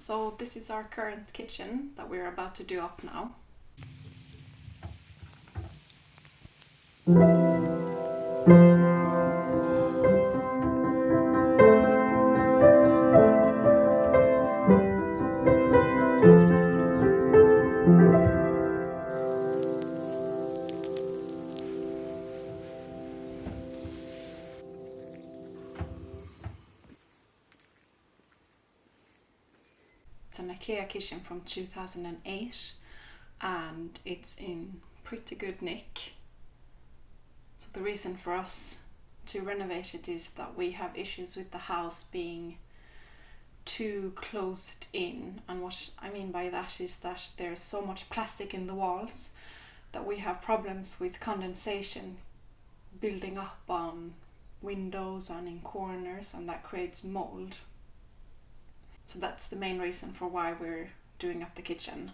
So this is our current kitchen that we're about to do up now. It's an IKEA kitchen from 2008 and it's in pretty good nick. So the reason for us to renovate it is that we have issues with the house being too closed in, and what I mean by that is that there's so much plastic in the walls that we have problems with condensation building up on windows and in corners, and that creates mold. So that's the main reason for why we're doing up the kitchen.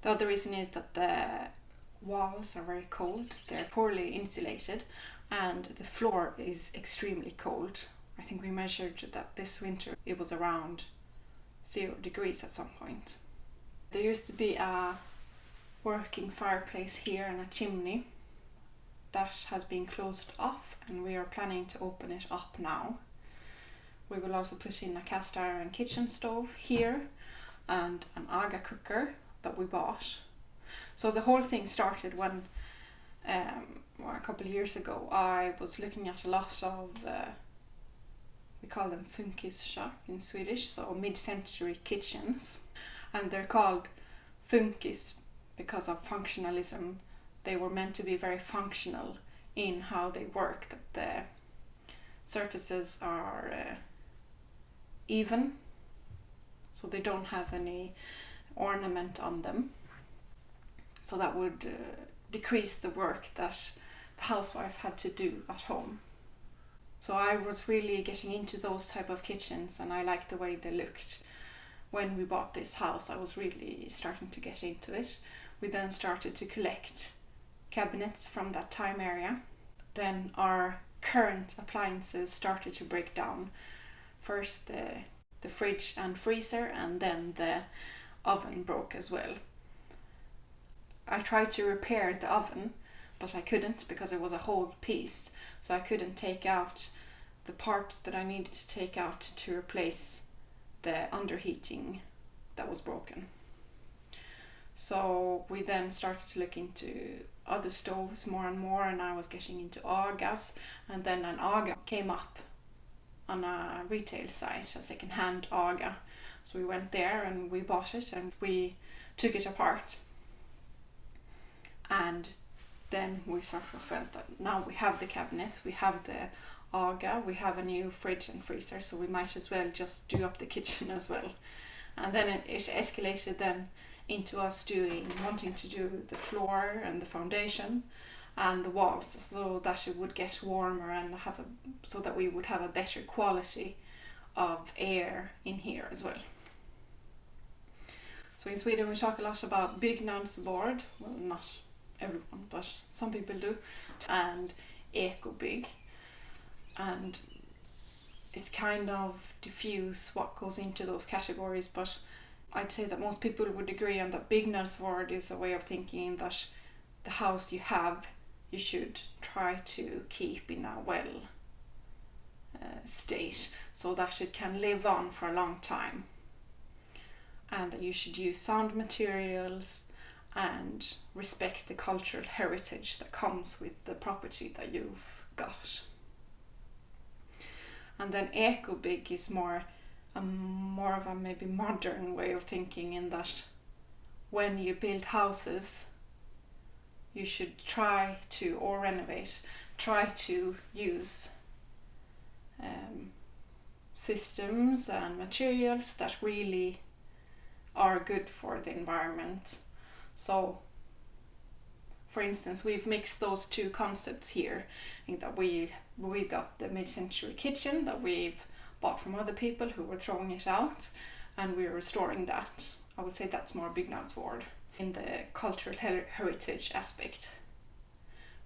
The other reason is that the walls are very cold, they're poorly insulated, and the floor is extremely cold. I think we measured that this winter it was around 0 degrees at some point. There used to be a working fireplace here and a chimney. That has been closed off and we are planning to open it up now. We will also put in a cast iron kitchen stove here and an Aga cooker that we bought. So the whole thing started when a couple of years ago I was looking at a lot of we call them Funkiskök in Swedish, so mid-century kitchens, and they're called funkis because of functionalism. They were meant to be very functional in how they work, that the surfaces are even, so they don't have any ornament on them, so that would decrease the work that the housewife had to do at home. So I was really getting into those type of kitchens and I liked the way they looked. When we bought this house I was really starting to get into it. We then started to collect cabinets from that time area. Then our current appliances started to break down. First the fridge and freezer, and then the oven broke as well. I tried to repair the oven, but I couldn't because it was a whole piece, so I couldn't take out the parts that I needed to take out to replace the underheating that was broken. So we then started to look into other stoves more and more, and I was getting into Agas, and then an Aga came up on a retail site, a second-hand Aga. So we went there and we bought it and we took it apart. And then we sort of felt that now we have the cabinets, we have the Aga, we have a new fridge and freezer, so we might as well just do up the kitchen as well. And then it escalated then into us wanting to do the floor and the foundation and the walls, so that it would get warmer and so that we would have a better quality of air in here as well. So in Sweden we talk a lot about Byggnadsvård, well not everyone but some people do, and eco-bygg, and it's kind of diffuse what goes into those categories, but I'd say that most people would agree on that Byggnadsvård is a way of thinking that the house you have you should try to keep in a well state so that it can live on for a long time, and that you should use sound materials and respect the cultural heritage that comes with the property that you've got. And then eco-bygg is more of a maybe modern way of thinking, in that when you build houses you should try to use systems and materials that really are good for the environment. So for instance, we've mixed those two concepts here, in that we got the mid-century kitchen that we've bought from other people who were throwing it out, and we're restoring that. I would say that's more Byggnadsvård in the cultural heritage aspect.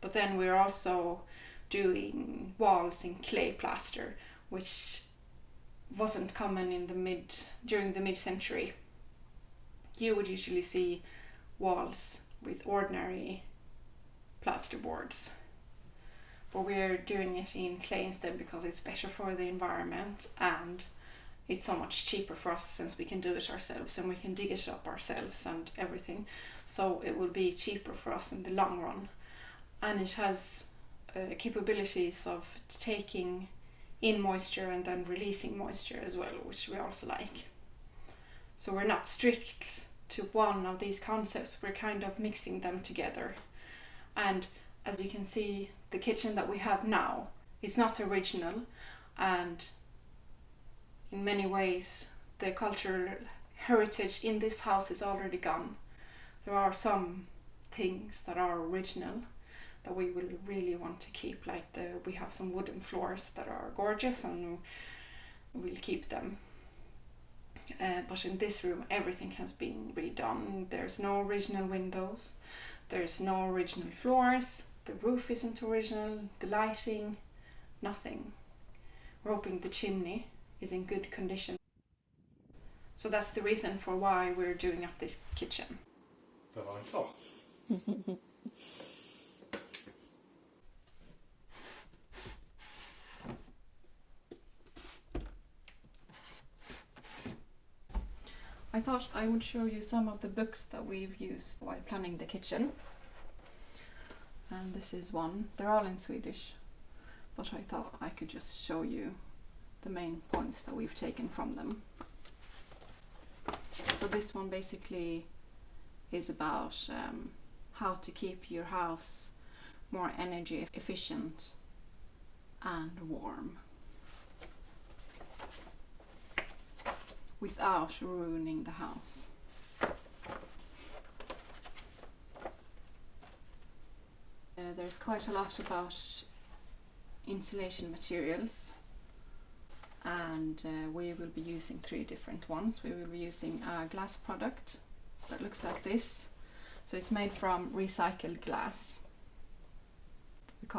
But then we're also doing walls in clay plaster, which wasn't common during the mid-century. You would usually see walls with ordinary plasterboards, but we're doing it in clay instead because it's better for the environment and it's so much cheaper for us since we can do it ourselves and we can dig it up ourselves and everything. So it will be cheaper for us in the long run, and it has capabilities of taking in moisture and then releasing moisture as well, which we also like. So we're not strict to one of these concepts, we're kind of mixing them together. And as you can see, the kitchen that we have now is not original, and in many ways the cultural heritage in this house is already gone. There are some things that are original that we will really want to keep, like we have some wooden floors that are gorgeous and we'll keep them. But in this room everything has been redone. There's no original windows, there's no original floors, the roof isn't original, the lighting, nothing. We're hoping the chimney is in good condition. So that's the reason for why we're doing up this kitchen. Det var klart. I thought I would show you some of the books that we've used while planning the kitchen. And this is one. They're all in Swedish, but I thought I could just show you the main points that we've taken from them. So this one basically is about how to keep your house more energy efficient and warm without ruining the house. There's quite a lot about insulation materials, and we will be using 3 different ones. We will be using a glass product that looks like this. So it's made from recycled glass.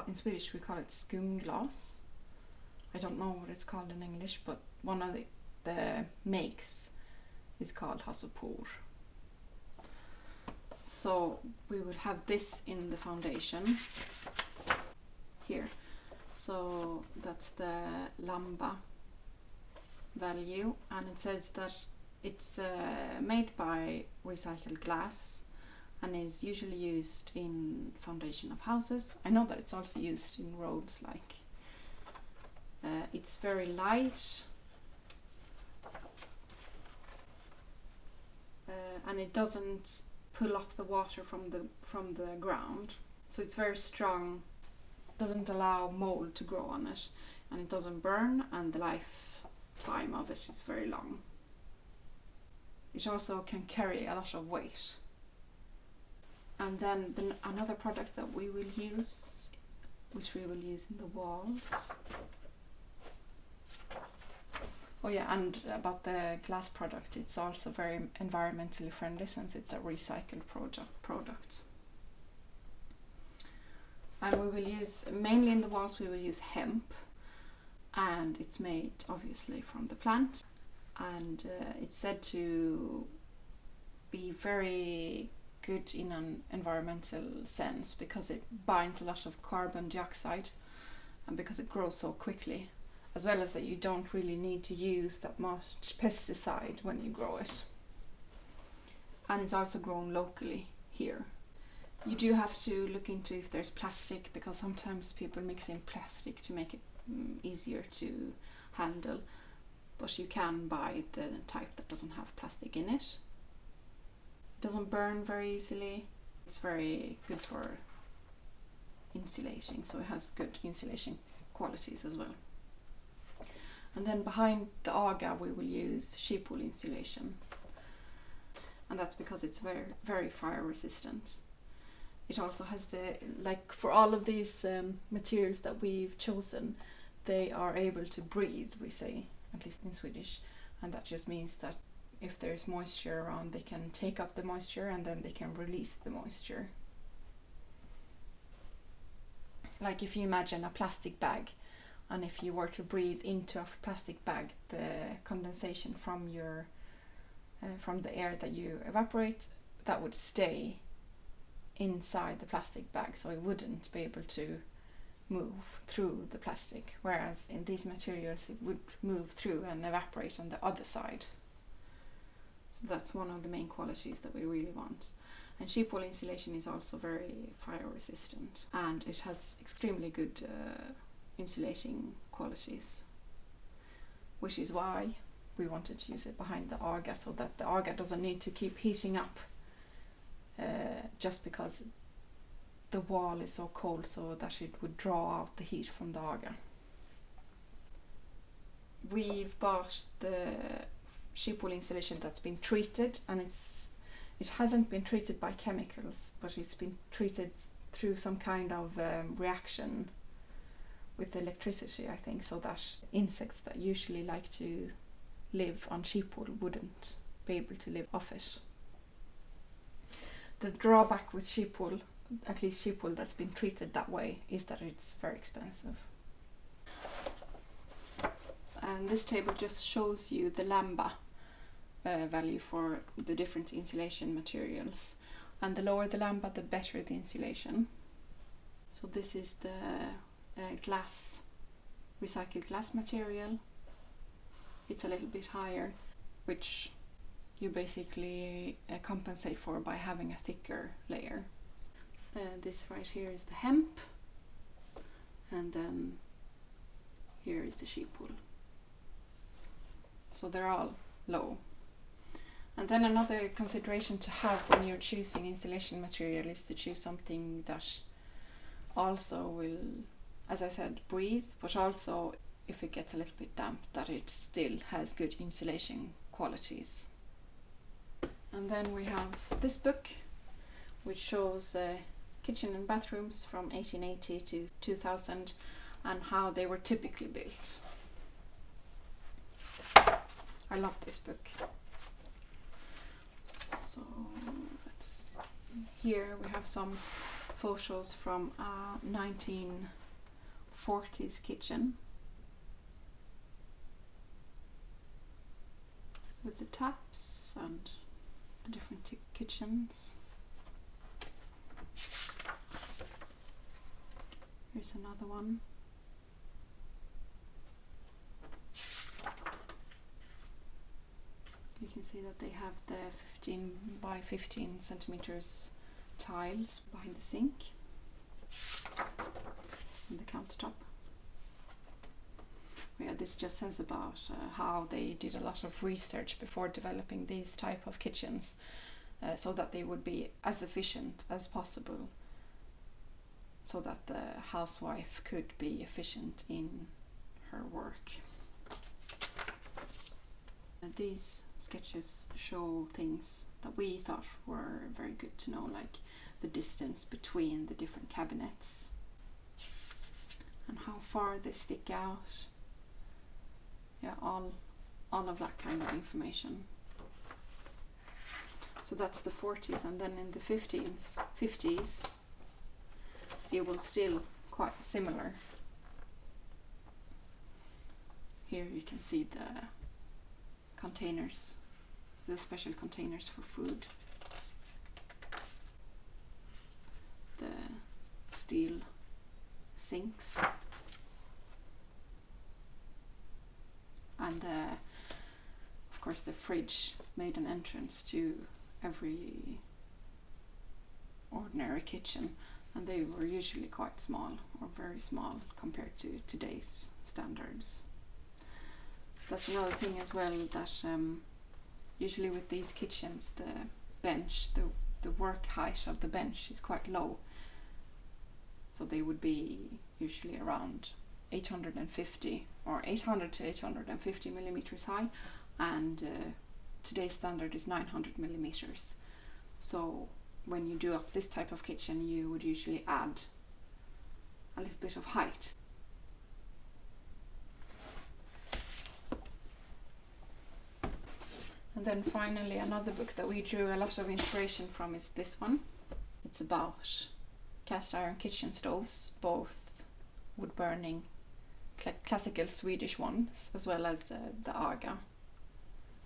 In Swedish we call it skumglas. I don't know what it's called in English, but one of the makes is called hasopor. So we will have this in the foundation here. So that's the Lamba value, and it says that it's made by recycled glass and is usually used in foundation of houses. I know that it's also used in roads, like it's very light and it doesn't pull up the water from the ground, so it's very strong, doesn't allow mold to grow on it, and it doesn't burn, and the lifetime of it is very long. It also can carry a lot of weight. And then another product that we will use, which we will use in the walls. Oh yeah, and about the glass product, it's also very environmentally friendly since it's a recycled product. And we will use, mainly in the walls, we will use hemp, and it's made obviously from the plant, and it's said to be very good in an environmental sense because it binds a lot of carbon dioxide and because it grows so quickly, as well as that you don't really need to use that much pesticide when you grow it. And it's also grown locally here. You do have to look into if there's plastic, because sometimes people mix in plastic to make it easier to handle, but you can buy the type that doesn't have plastic in it. It doesn't burn very easily. It's very good for insulating, so it has good insulation qualities as well. And then behind the Aga we will use sheep wool insulation, and that's because it's very, very fire resistant. It also has for all of these materials that we've chosen, they are able to breathe, we say, at least in Swedish, and that just means that if there's moisture around, they can take up the moisture and then they can release the moisture. Like if you imagine a plastic bag and if you were to breathe into a plastic bag, the condensation from your from the air that you evaporate, that would stay inside the plastic bag, so it wouldn't be able to move through the plastic, whereas in these materials it would move through and evaporate on the other side. So that's one of the main qualities that we really want. And sheep wool insulation is also very fire resistant, and it has extremely good insulating qualities, which is why we wanted to use it behind the Aga, so that the Aga doesn't need to keep heating up just because the wall is so cold, so that it would draw out the heat from the Aga. We've bought the sheep wool insulation that's been treated, and it hasn't been treated by chemicals, but it's been treated through some kind of reaction with electricity, I think, so that insects that usually like to live on sheep wool wouldn't be able to live off it. The drawback with sheep wool, at least sheep wool that's been treated that way, is that it's very expensive. And this table just shows you the lambda value for the different insulation materials, and the lower the lambda, the better the insulation. So this is the glass, recycled glass material. It's a little bit higher, which you basically compensate for by having a thicker layer. This right here is the hemp, and then here is the sheep wool. So they're all low. And then another consideration to have when you're choosing insulation material is to choose something that also will, as I said, breathe, but also if it gets a little bit damp, that it still has good insulation qualities. And then we have this book, which shows kitchen and bathrooms from 1880 to 2000 and how they were typically built. I love this book. So here we have some photos from a 1940s kitchen with the taps and the different kitchens. Here's another one. You can see that they have the 15 by 15 centimeters tiles behind the sink and the countertop. Yeah, this just says about how they did a lot of research before developing these type of kitchens, so that they would be as efficient as possible, so that the housewife could be efficient in her work. And these sketches show things that we thought were very good to know, like the distance between the different cabinets and how far they stick out. Yeah, all of that kind of information. So that's the 40s, and then in the 50s it was still quite similar. Here you can see the containers, the special containers for food, the steel sinks, and of course the fridge made an entrance to every ordinary kitchen, and they were usually quite small or very small compared to today's standards. That's another thing as well, that usually with these kitchens the bench, the work height of the bench is quite low, so they would be usually around 850 or 800 to 850 millimeters high, and today's standard is 900 millimeters. So when you do up this type of kitchen, you would usually add a little bit of height. And then finally, another book that we drew a lot of inspiration from is this one. It's about cast iron kitchen stoves, both wood burning classical Swedish ones, as well as the Aga.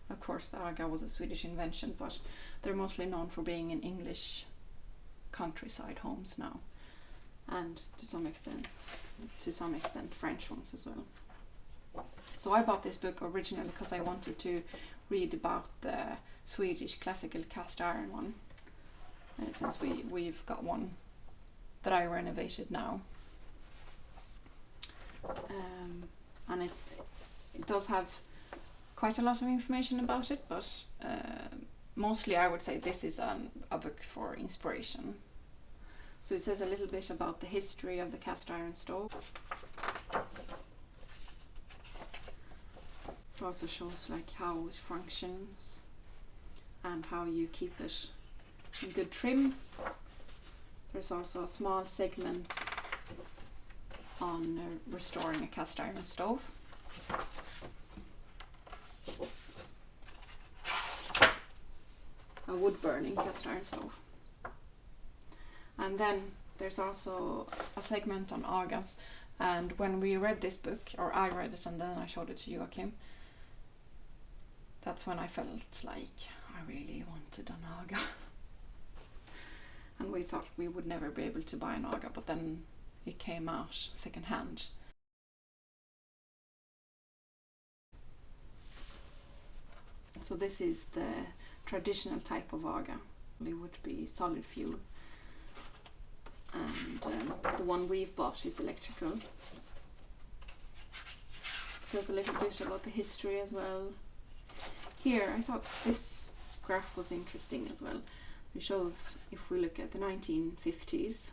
Of course, the Aga was a Swedish invention, but they're mostly known for being in English countryside homes now, and to some extent French ones as well. So I bought this book originally because I wanted to read about the Swedish classical cast iron one, since we've got one that I renovated now. And it does have quite a lot of information about it, but mostly I would say this is a book for inspiration. So it says a little bit about the history of the cast iron stove. It also shows like how it functions and how you keep it in good trim. There's also a small segment on restoring a cast iron stove. A wood burning cast iron stove. And then there's also a segment on Agas, and when we read this book, or I read it and then I showed it to Joachim, that's when I felt like I really wanted an Aga. And we thought we would never be able to buy an Aga, but then it came out second hand. So this is the traditional type of Aga. It would be solid fuel. And the one we've bought is electrical. Says a little bit about the history as well. Here, I thought this graph was interesting as well. It shows, if we look at the 1950s,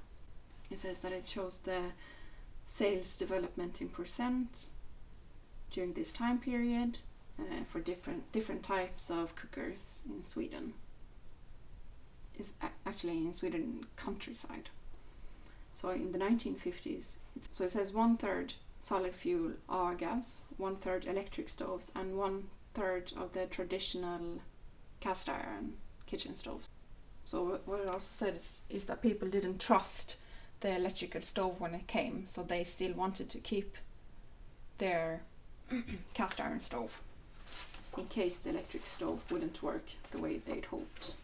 it says that it shows the sales development in percent during this time period for different types of cookers in Sweden. Is actually in Sweden countryside. So in the 1950s, so it says 1/3 solid fuel Agas, 1/3 electric stoves, and 1/3 of the traditional cast iron kitchen stoves. So what it also said is that people didn't trust the electrical stove when it came, so they still wanted to keep their cast iron stove in case the electric stove wouldn't work the way they'd hoped.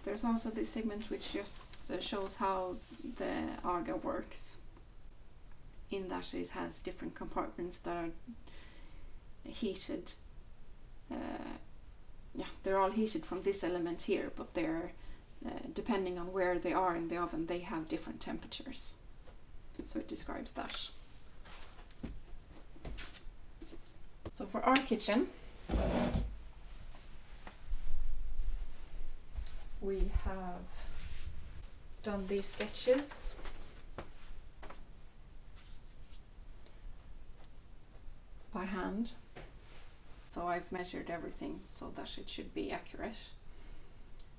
There's also this segment which just shows how the Aga works, in that it has different compartments that are heated. They're all heated from this element here, but they're depending on where they are in the oven, they have different temperatures. So it describes that. So for our kitchen, we have done these sketches. By hand. So I've measured everything so that it should be accurate.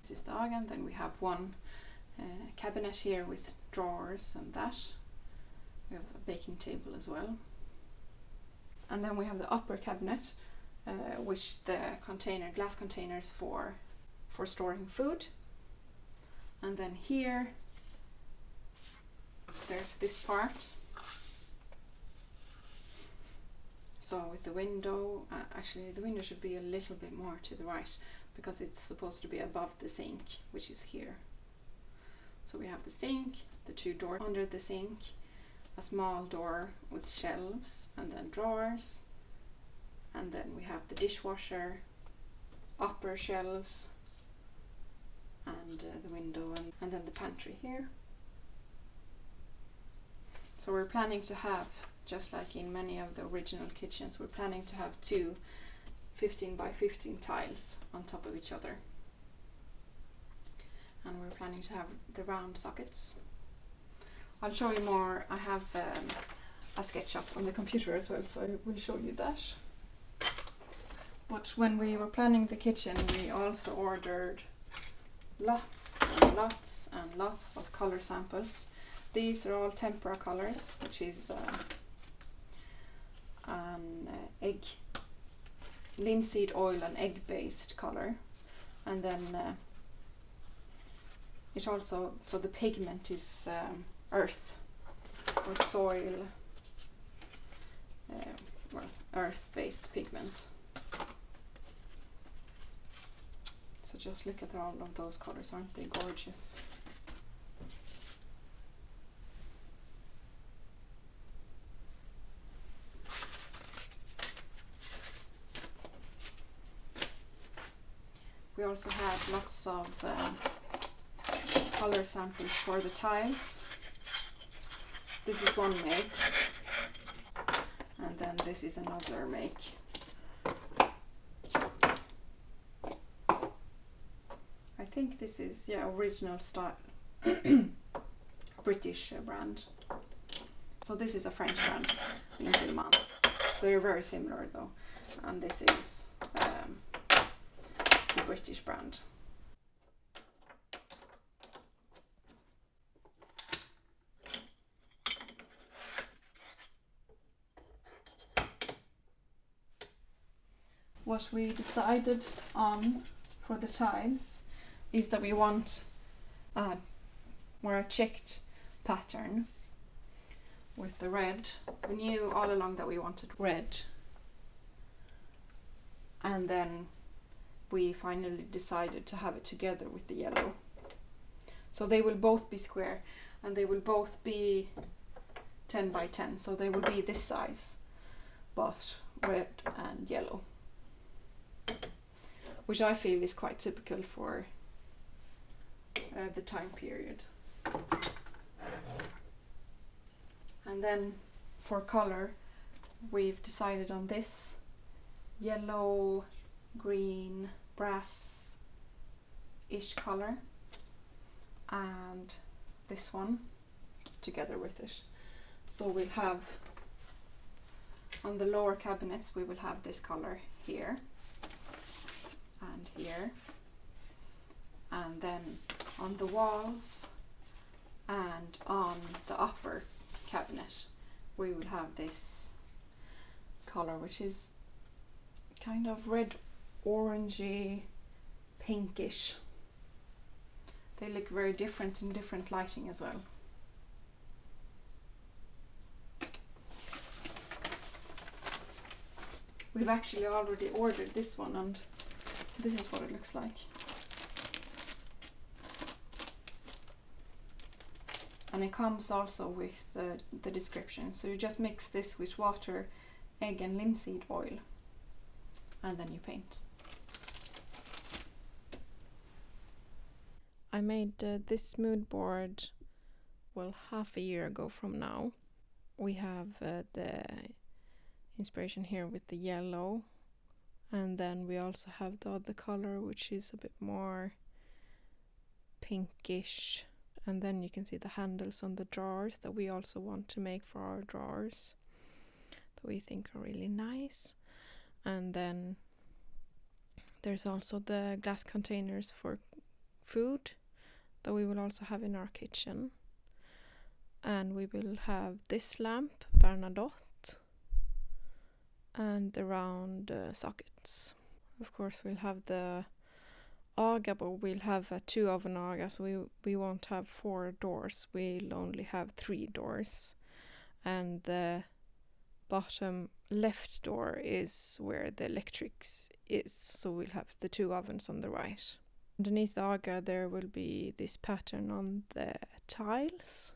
This is the Aga, and then we have one cabinet here with drawers and that. We have a baking table as well. And then we have the upper cabinet, which the glass containers for storing food. And then here there's this part. So with the window, actually the window should be a little bit more to the right because it's supposed to be above the sink, which is here. So we have the sink, the two doors under the sink, a small door with shelves and then drawers, and then we have the dishwasher, upper shelves, and the window, and then the pantry here. So we're planning to have, just like in many of the original kitchens, we're planning to have two 15 by 15 tiles on top of each other. And we're planning to have the round sockets. I'll show you more. I have a sketch up on the computer as well, so I will show you that. But when we were planning the kitchen, we also ordered lots and lots and lots of color samples. These are all tempera colors, which is an egg, linseed oil and egg based color. And then it also, so the pigment is earth or soil earth-based pigment. So just look at all of those colors, aren't they gorgeous? We also have lots of color samples for the tiles. This is one make, and then this is another make. I think this is original style British brand. So this is a French brand, Mans. They're very similar though, and this is the British brand. What we decided on for the tiles is that we want a more checked pattern with the red. We knew all along that we wanted red, and then we finally decided to have it together with the yellow. So they will both be square, and they will both be 10 by 10, so they will be this size, but red and yellow, which I feel is quite typical for the time period. And then for color, we've decided on this yellow, green, brass-ish color, and this one together with it. So we'll have, on the lower cabinets, we will have this color here and here, and then on the walls and on the upper cabinet we will have this color, which is kind of red orangey pinkish. They look very different in different lighting as well. We've actually already ordered this one, and this is what it looks like. And it comes also with the description. So you just mix this with water, egg and linseed oil, and then you paint. I made this mood board, well, half a year ago from now. We have the inspiration here with the yellow, and then we also have the other color, which is a bit more pinkish. And then you can see the handles on the drawers that we also want to make for our drawers, that we think are really nice. And then there's also the glass containers for food that we will also have in our kitchen. And we will have this lamp, Bernadotte, and the round sockets. Of course we'll have the Aga, but we'll have 2 oven Aga, so we won't have 4 doors, we'll only have 3 doors. And the bottom left door is where the electrics is, so we'll have the 2 ovens on the right. Underneath the Aga there will be this pattern on the tiles,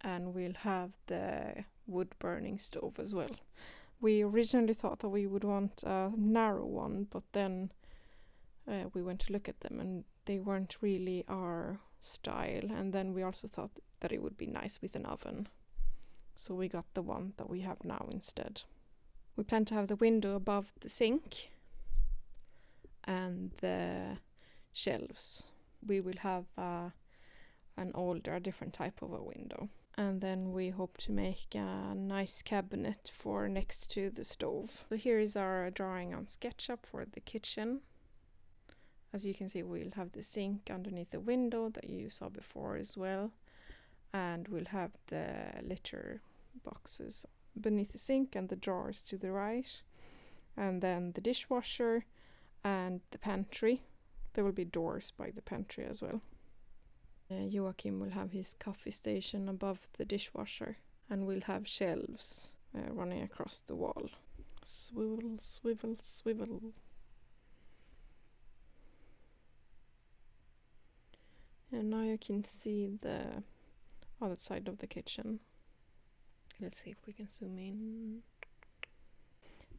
and we'll have the wood burning stove as well. We originally thought that we would want a narrow one, but then we went to look at them and they weren't really our style, and then we also thought that it would be nice with an oven, so we got the one that we have now instead. We plan to have the window above the sink and the shelves. We will have a different type of a window, and then we hope to make a nice cabinet for next to the stove. So here is our drawing on SketchUp for the kitchen. As you can see, we'll have the sink underneath the window that you saw before as well, and we'll have the litter boxes beneath the sink and the drawers to the right, and then the dishwasher and the pantry. There will be doors by the pantry as well. Joachim will have his coffee station above the dishwasher, and we'll have shelves running across the wall. Swivel, swivel, swivel. And now you can see the other side of the kitchen. Let's see if we can zoom in.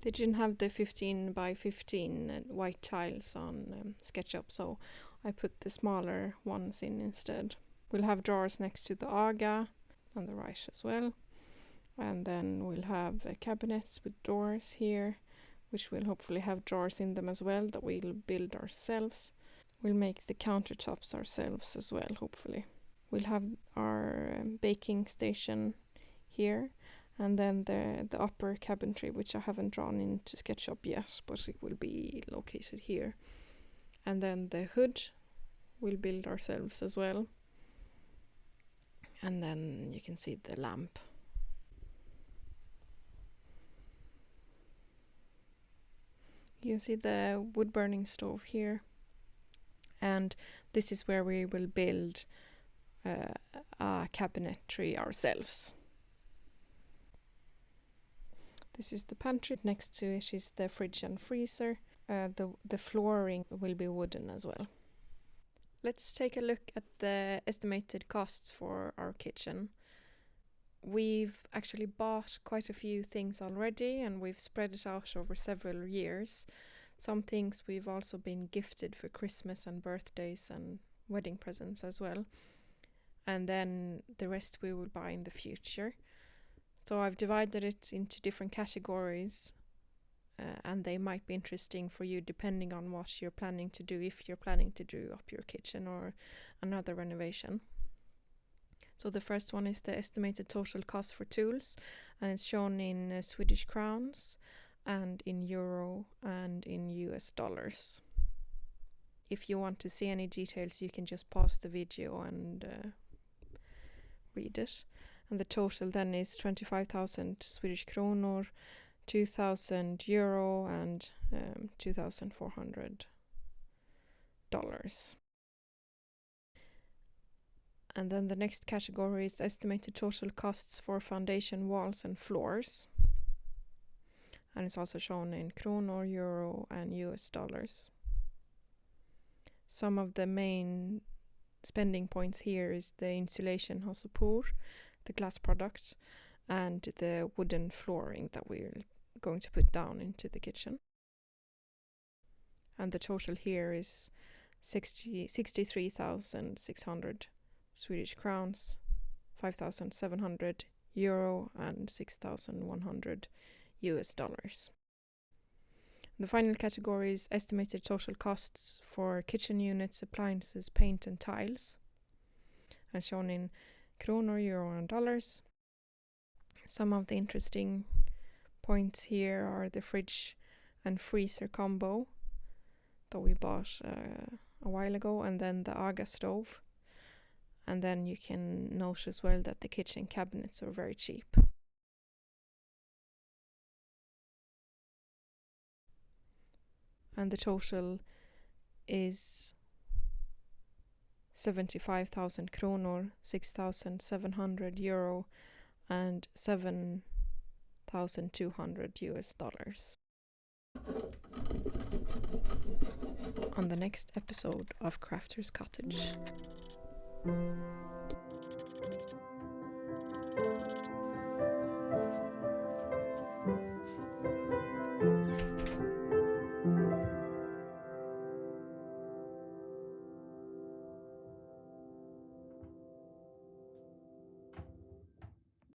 They didn't have the 15 by 15 white tiles on SketchUp, so I put the smaller ones in instead. We'll have drawers next to the Aga on the right as well. And then we'll have cabinets with doors here, which will hopefully have drawers in them as well that we'll build ourselves. We'll make the countertops ourselves as well, hopefully. We'll have our baking station here, and then the upper cabinetry, which I haven't drawn into SketchUp yet, but it will be located here. And then the hood we'll build ourselves as well. And then you can see the lamp. You can see the wood burning stove here. And this is where we will build a cabinetry ourselves. This is the pantry. Next to it is the fridge and freezer. The flooring will be wooden as well. Let's take a look at the estimated costs for our kitchen. We've actually bought quite a few things already, and we've spread it out over several years. Some things we've also been gifted for Christmas and birthdays and wedding presents as well. And then the rest we will buy in the future. So I've divided it into different categories, and they might be interesting for you depending on what you're planning to do, if you're planning to do up your kitchen or another renovation. So the first one is the estimated total cost for tools, and it's shown in Swedish crowns and in euro and in US dollars. If you want to see any details, you can just pause the video and read it. And the total then is 25,000 Swedish kronor, 2,000 euro and $2,400. And then the next category is estimated total costs for foundation, walls and floors. And it's also shown in kronor, euro and US dollars. Some of the main spending points here is the insulation hosopor, the glass product, and the wooden flooring that we're going to put down into the kitchen. And the total here is 63,600 Swedish crowns, 5,700 euro and 6,100 US dollars. The final category is estimated total costs for kitchen units, appliances, paint and tiles, as shown in kronor, euro and dollars. Some of the interesting points here are the fridge and freezer combo that we bought a while ago, and then the Aga stove. And then you can note as well that the kitchen cabinets are very cheap. And the total is 75,000 kronor, 6,700 euro and 7,200 US dollars. On the next episode of Crafter's Cottage.